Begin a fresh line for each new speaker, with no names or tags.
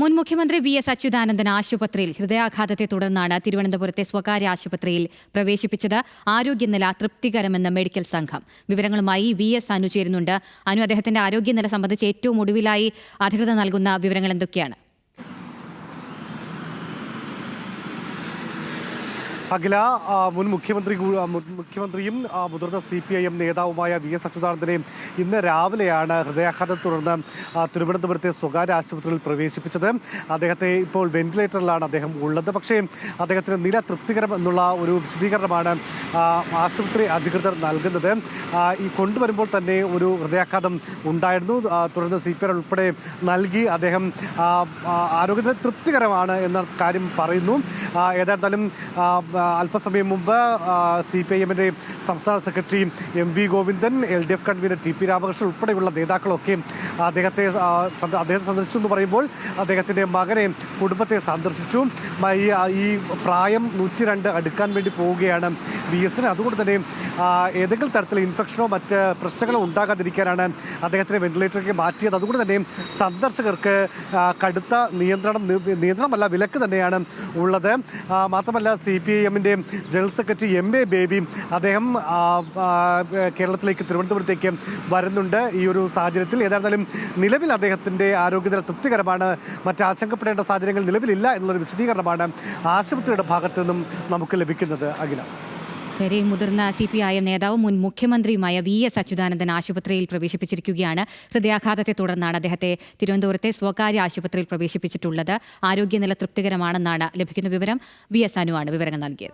മുൻ മുഖ്യമന്ത്രി വി.എസ്. അച്യുതാനന്ദൻ ആശുപത്രിയിൽ ഹൃദയാഘാതത്തെ തുടർന്നാണ് തിരുവനന്തപുരത്തെ സ്വകാര്യ ആശുപത്രിയിൽ പ്രവേശിപ്പിച്ചത്. ആരോഗ്യനില തൃപ്തികരമെന്ന് മെഡിക്കൽ സംഘം. വിവരങ്ങളുമായി വി.എസ്. അനു ചേരുന്നുണ്ട്. അനു, അദ്ദേഹത്തിന്റെ ആരോഗ്യനില സംബന്ധിച്ച് ഏറ്റവും ഒടുവിലായി അധികൃതർ നൽകുന്ന വിവരങ്ങൾ എന്തൊക്കെയാണ്?
അഖില, മുൻ മുഖ്യമന്ത്രിയും മുതിർന്ന CPIM നേതാവുമായ വി.എസ്. അച്യുതാനന്ദനെയും ഇന്ന് രാവിലെയാണ് ഹൃദയാഘാതത്തെ തുടർന്ന് തിരുവനന്തപുരത്തെ സ്വകാര്യ ആശുപത്രിയിൽ പ്രവേശിപ്പിച്ചത്. അദ്ദേഹത്തെ ഇപ്പോൾ വെന്റിലേറ്ററിലാണ് അദ്ദേഹം ഉള്ളത്. പക്ഷേ അദ്ദേഹത്തിന് നില തൃപ്തികരം എന്നുള്ള ഒരു വിശദീകരണമാണ് ആശുപത്രി അധികൃതർ നൽകുന്നത്. ഈ കൊണ്ടുവരുമ്പോൾ തന്നെ ഒരു ഹൃദയാഘാതം ഉണ്ടായിരുന്നു. തുടർന്ന് CPR ഉൾപ്പെടെ നൽകി അദ്ദേഹം ആരോഗ്യനില തൃപ്തികരമാണ് എന്ന കാര്യം പറയുന്നു. ഏതായിരുന്നാലും അല്പസമയം മുമ്പ് CPIM-ന്റെ സംസ്ഥാന secretary MV Govindan, LDF convener TP Ramakrishnan ഉൾപ്പെടെയുള്ള നേതാക്കളൊക്കെ അദ്ദേഹത്തെ സന്ദർശിച്ചു എന്ന് പറയുമ്പോൾ അദ്ദേഹത്തിൻ്റെ മകനെ, കുടുംബത്തെ സന്ദർശിച്ചു. ഈ പ്രായം 102 അടുക്കാൻ വേണ്ടി പോവുകയാണ് VS-ന്. അതുകൊണ്ട് തന്നെ ഏതെങ്കിലും തരത്തിൽ ഇൻഫെക്ഷനോ മറ്റ് പ്രശ്നങ്ങളോ ഉണ്ടാകാതിരിക്കാനാണ് അദ്ദേഹത്തിനെ വെന്റിലേറ്ററിലേക്ക് മാറ്റിയത്. അതുകൊണ്ട് തന്നെ സന്ദർശകർക്ക് കടുത്ത നിയന്ത്രണമല്ല, വിലക്ക് തന്നെയാണ് ഉള്ളത്. മാത്രമല്ല CPIM-ന്റെ ജനറൽ സെക്രട്ടറി MA ബേബി അദ്ദേഹം കേരളത്തിലേക്ക്, തിരുവനന്തപുരത്തേക്ക് വരുന്നുണ്ട് ഈ ഒരു സാഹചര്യത്തിൽ. ഏതായിരുന്നാലും നിലവിൽ അദ്ദേഹത്തിൻ്റെ ആരോഗ്യനില തൃപ്തികരമാണ്, മറ്റാശങ്കപ്പെടേണ്ട സാഹചര്യങ്ങൾ നിലവിലില്ല എന്നുള്ളൊരു വിശദീകരണമാണ് ആശുപത്രിയുടെ ഭാഗത്തു നിന്നും നമുക്ക് ലഭിക്കുന്നത്. അഖില,
മുതിർന്ന CPIM നേതാവും മുൻ മുഖ്യമന്ത്രിയുമായ വി.എസ്. അച്യുതാനന്ദൻ ആശുപത്രിയിൽ പ്രവേശിപ്പിച്ചിരിക്കുകയാണ്. ഹൃദയാഘാതത്തെ തുടർന്നാണ് അദ്ദേഹത്തെ തിരുവനന്തപുരത്തെ സ്വകാര്യ ആശുപത്രിയിൽ പ്രവേശിപ്പിച്ചിട്ടുള്ളത്. ആരോഗ്യനില തൃപ്തികരമാണെന്നാണ് ലഭിക്കുന്ന വിവരം. വി.എസ്. അനുവാണ് വിവരങ്ങൾ നൽകിയത്.